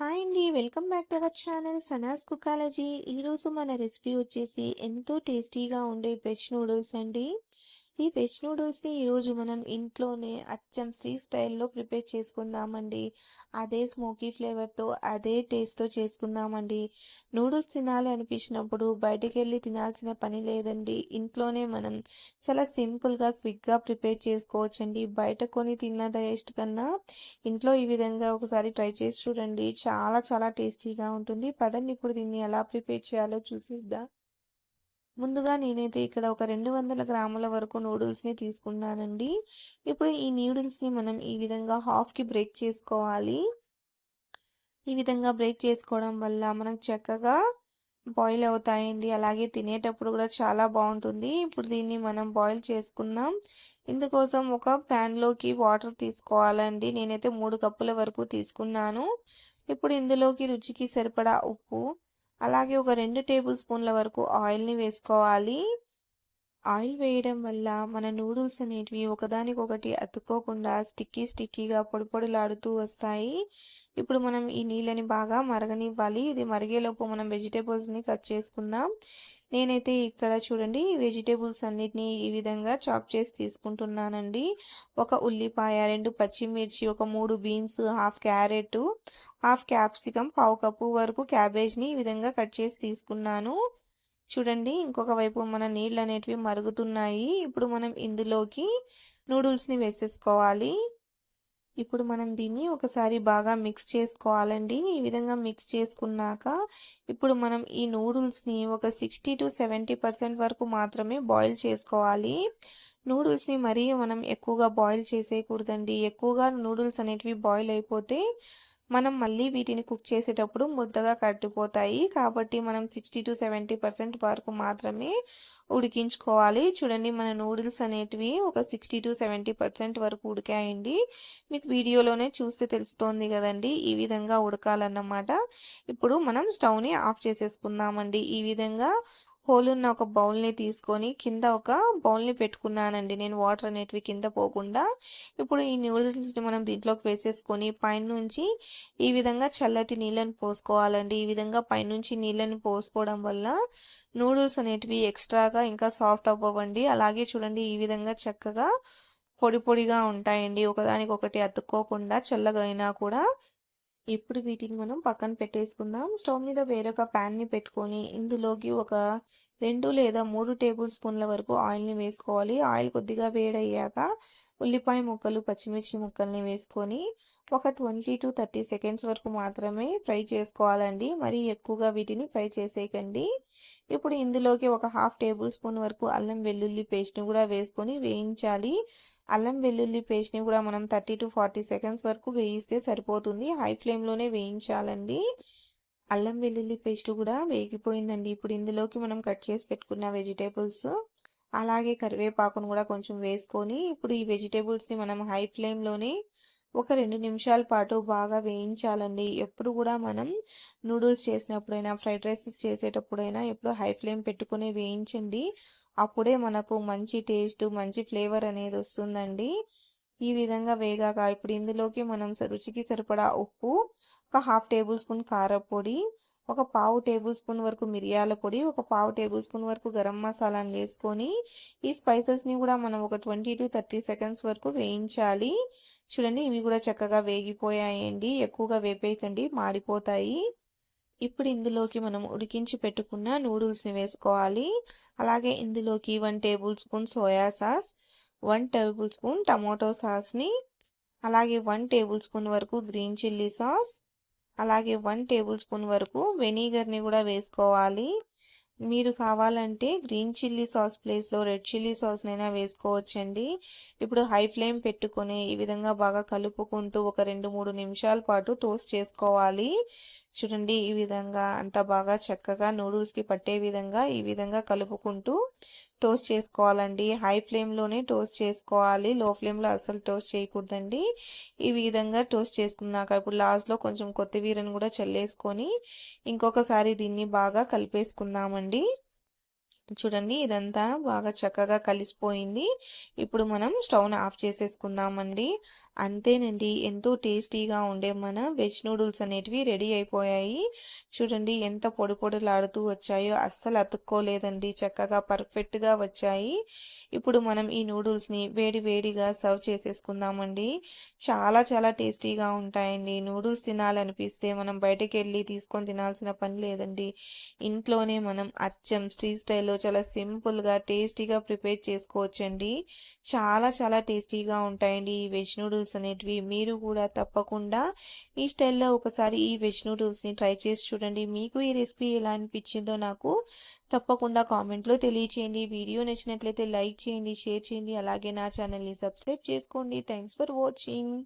Hi అండి. Welcome back to our channel Sanas కుకాలజీ. ఈరోజు మన రెసిపీ వచ్చేసి ఎంతో టేస్టీగా ఉండే వెజ్ నూడిల్స్ అండి. ఈ వెజ్ నూడిల్స్ని ఈరోజు మనం ఇంట్లోనే అచ్చం స్ట్రీట్ స్టైల్లో ప్రిపేర్ చేసుకుందామండి. అదే స్మోకీ ఫ్లేవర్తో అదే టేస్ట్తో చేసుకుందామండి. నూడిల్స్ తినాలి అనిపించినప్పుడు బయటికి వెళ్ళి తినాల్సిన పని లేదండి. ఇంట్లోనే మనం చాలా సింపుల్గా క్విక్గా ప్రిపేర్ చేసుకోవచ్చండి. బయట కొని తిన్న టేస్ట్ కన్నా ఇంట్లో ఈ విధంగా ఒకసారి ట్రై చేసి చూడండి. చాలా చాలా టేస్టీగా ఉంటుంది. పదండి ఇప్పుడు దీన్ని ఎలా ప్రిపేర్ చేయాలో చూసేద్దాం. ముందుగా నేనైతే ఇక్కడ ఒక 200 గ్రాముల వరకు నూడిల్స్ని తీసుకున్నానండి. ఇప్పుడు ఈ నూడిల్స్ని మనం ఈ విధంగా హాఫ్కి బ్రేక్ చేసుకోవాలి. ఈ విధంగా బ్రేక్ చేసుకోవడం వల్ల మనకు చక్కగా బాయిల్ అవుతాయండి. అలాగే తినేటప్పుడు కూడా చాలా బాగుంటుంది. ఇప్పుడు దీన్ని మనం బాయిల్ చేసుకుందాం. ఇందుకోసం ఒక ప్యాన్లోకి వాటర్ తీసుకోవాలండి. నేనైతే 3 కప్పుల వరకు తీసుకున్నాను. ఇప్పుడు ఇందులోకి రుచికి సరిపడా ఉప్పు, అలాగే ఒక 2 టేబుల్ స్పూన్ల వరకు ఆయిల్ని వేసుకోవాలి. ఆయిల్ వేయడం వల్ల మన నూడిల్స్ అనేటివి ఒకదానికొకటి అతుక్కోకుండా స్టిక్కీగా పొడిలాడుతూ వస్తాయి. ఇప్పుడు మనం ఈ నీళ్ళని బాగా మరగనివ్వాలి. ఇది మరిగేలోపు మనం వెజిటేబుల్స్ని కట్ చేసుకుందాం. నేనైతే ఇక్కడ చూడండి వెజిటేబుల్స్ అన్నిటినీ ఈ విధంగా చాప్ చేసి తీసుకుంటున్నానండి. ఒక ఉల్లిపాయ, 2 పచ్చిమిర్చి, ఒక 3 beans, half carrot, half capsicum, పావు కప్పు వరకు క్యాబేజ్ని ఈ విధంగా కట్ చేసి తీసుకున్నాను. చూడండి ఇంకొక వైపు మన నీళ్ళు అనేటివి మరుగుతున్నాయి. ఇప్పుడు మనం ఇందులోకి నూడిల్స్ని వేసేసుకోవాలి. ఇప్పుడు మనం దీన్ని ఒకసారి బాగా మిక్స్ చేసుకోవాలండి. ఈ విధంగా మిక్స్ చేసుకున్నాక ఇప్పుడు మనం ఈ నూడిల్స్ని ఒక 60 to 70% వరకు మాత్రమే బాయిల్ చేసుకోవాలి. నూడిల్స్ని మరీ మనం ఎక్కువగా బాయిల్ చేసేయకూడదండి. ఎక్కువగా నూడిల్స్ అనేటివి బాయిల్ అయిపోతే మనం మళ్ళీ వీటిని కుక్ చేసేటప్పుడు ముద్దగా కట్టిపోతాయి. కాబట్టి మనం 60 to 70% వరకు మాత్రమే ఉడికించుకోవాలి. చూడండి మన నూడిల్స్ అనేటివి ఒక 60 to 70% వరకు ఉడికాయండి. మీకు వీడియోలోనే చూస్తే తెలుస్తోంది కదండి. ఈ విధంగా ఉడకాలన్నమాట. ఇప్పుడు మనం స్టవ్ని ఆఫ్ చేసేసుకుందామండి. ఈ విధంగా హోల్ ఉన్న ఒక బౌల్ని తీసుకొని కింద ఒక బౌల్ని పెట్టుకున్నానండి నేను, వాటర్ అనేటివి కింద పోకుండా. ఇప్పుడు ఈ నూడిల్స్ని మనం దీంట్లోకి వేసేసుకొని పైనుంచి ఈ విధంగా చల్లటి నీళ్ళని పోసుకోవాలండి. ఈ విధంగా పైనుంచి నీళ్ళని పోసుకోవడం వల్ల నూడిల్స్ అనేటివి ఎక్స్ట్రాగా ఇంకా సాఫ్ట్ అవ్వవండి. అలాగే చూడండి ఈ విధంగా చక్కగా పొడిగా ఉంటాయండి. ఒకదానికొకటి అతుక్కోకుండా చల్లగా అయినా కూడా. ఇప్పుడు వీటిని మనం పక్కన పెట్టేసుకుందాం. స్టవ్ మీద వేరొక ప్యాన్ని పెట్టుకొని ఇందులోకి ఒక 2 లేదా 3 టేబుల్ స్పూన్ల వరకు ఆయిల్ని వేసుకోవాలి. ఆయిల్ కొద్దిగా వేడయ్యాక ఉల్లిపాయ ముక్కలు, పచ్చిమిర్చి ముక్కల్ని వేసుకొని ఒక 20 to 30 సెకండ్స్ వరకు మాత్రమే ఫ్రై చేసుకోవాలండి. మరీ ఎక్కువగా వీటిని ఫ్రై చేసేయకండి. ఇప్పుడు ఇందులోకి ఒక హాఫ్ టేబుల్ స్పూన్ వరకు అల్లం వెల్లుల్లి పేస్ట్ని కూడా వేసుకొని వేయించాలి. అల్లం వెల్లుల్లి పేస్ట్ని కూడా మనం 30 to 40 సెకండ్స్ వరకు వేయిస్తే సరిపోతుంది. హై ఫ్లేమ్లోనే వేయించాలండి. అల్లం వెల్లుల్లి పేస్ట్ కూడా వేగిపోయిందండి. ఇప్పుడు ఇందులోకి మనం కట్ చేసి పెట్టుకున్న వెజిటేబుల్స్, అలాగే కరివేపాకును కూడా కొంచెం వేసుకొని ఇప్పుడు ఈ వెజిటేబుల్స్ని మనం హై ఫ్లేమ్లోనే ఒక 2 నిమిషాల పాటు బాగా వేయించాలండి. ఎప్పుడు కూడా మనం నూడిల్స్ చేసినప్పుడైనా, ఫ్రైడ్ రైసెస్ చేసేటప్పుడైనా ఎప్పుడు హై ఫ్లేమ్ పెట్టుకుని వేయించండి. అప్పుడే మనకు మంచి టేస్ట్, మంచి ఫ్లేవర్ అనేది వస్తుందండి. ఈ విధంగా వేగాక ఇప్పుడు ఇందులోకి మనం రుచికి సరిపడా ఉప్పు, ఒక హాఫ్ టేబుల్ స్పూన్ కారపొడి, ఒక పావు టేబుల్ స్పూన్ వరకు మిరియాల పొడి, ఒక పావు టేబుల్ స్పూన్ వరకు గరం మసాలాను వేసుకొని ఈ స్పైసెస్ని కూడా మనం ఒక 20 to 30 సెకండ్స్ వరకు వేయించాలి. చూడండి ఇవి కూడా చక్కగా వేగిపోయాయండి. ఎక్కువగా వేపేయకండి, మాడిపోతాయి. ఇప్పుడు ఇందులోకి మనం ఉడికించి పెట్టుకున్న నూడిల్స్ని వేసుకోవాలి. అలాగే ఇందులోకి 1 table spoon soya sauce, 1 table స్పూన్ టమాటో సాస్ని, అలాగే 1 టేబుల్ స్పూన్ వరకు గ్రీన్ చిల్లీ సాస్, అలాగే 1 టేబుల్ స్పూన్ వరకు వెనిగర్ని కూడా వేసుకోవాలి. మీరు కావాలంటే గ్రీన్ చిల్లీ సాస్ ప్లేస్లో రెడ్ చిల్లీ సాస్నైనా వేసుకోవచ్చండి. ఇప్పుడు హై ఫ్లేమ్ పెట్టుకొని ఈ విధంగా బాగా కలుపుకుంటూ ఒక 2-3 నిమిషాల పాటు టోస్ట్ చేసుకోవాలి. చూడండి ఈ విధంగా అంత బాగా చక్కగా నూడిల్స్కి పట్టే విధంగా ఈ విధంగా కలుపుకుంటూ టోస్ట్ చేసుకోవాలండి. హై ఫ్లేమ్లోనే టోస్ట్ చేసుకోవాలి, లో ఫ్లేమ్లో అస్సలు టోస్ట్ చేయకూడదండి. ఈ విధంగా టోస్ట్ చేసుకున్నాక ఇప్పుడు లాస్ట్లో కొంచెం కొత్తిమీరను కూడా చల్లేసుకొని ఇంకొకసారి దీన్ని బాగా కలిపేసుకుందామండి. చూడండి ఇదంతా బాగా చక్కగా కలిసిపోయింది. ఇప్పుడు మనం స్టవ్‌ని ఆఫ్ చేసేసుకుందామండి. అంతేనండి. ఎంతో టేస్టీగా ఉండే మన వెజ్ నూడిల్స్ అనేటివి రెడీ అయిపోయాయి. చూడండి ఎంత పొడి పొడిలాడుతూ వచ్చాయో అస్సలు అతుక్కోలేదండి. చక్కగా పర్ఫెక్ట్‌గా వచ్చాయి. ఇప్పుడు మనం ఈ నూడిల్స్‌ని వేడి వేడిగా సర్వ్ చేసేసుకుందామండి. చాలా చాలా టేస్టీగా ఉంటాయండి. నూడిల్స్ తినాలనిపిస్తే మనం బయటకెళ్ళి తీసుకొని తినాల్సిన పని లేదండి. ఇంట్లోనే మనం అచ్చం స్ట్రీట్ స్టైల్‌లో చాలా సింపుల్‌గా, టేస్టీగా ప్రిపేర్ చేసుకోవచ్చండి. చాలా చాలా టేస్టీగా ఉంటాయండి ఈ వెజ్ నూడిల్స్ అనేటివి. మీరు కూడా తప్పకుండా ఈ స్టైల్‌లో ఒకసారి ఈ వెజ్ నూడిల్స్‌ని ట్రై చేసి చూడండి. మీకు ఈ రెసిపీ ఎలా అనిపించిందో నాకు తప్పకుండా కామెంట్‌లో తెలియచేయండి. వీడియో నచ్చినట్లయితే లైక్ చేయండి, షేర్ చేయండి. అలాగే నా ఛానల్‌ని సబ్స్క్రైబ్ చేసుకోండి. Thanks for watching.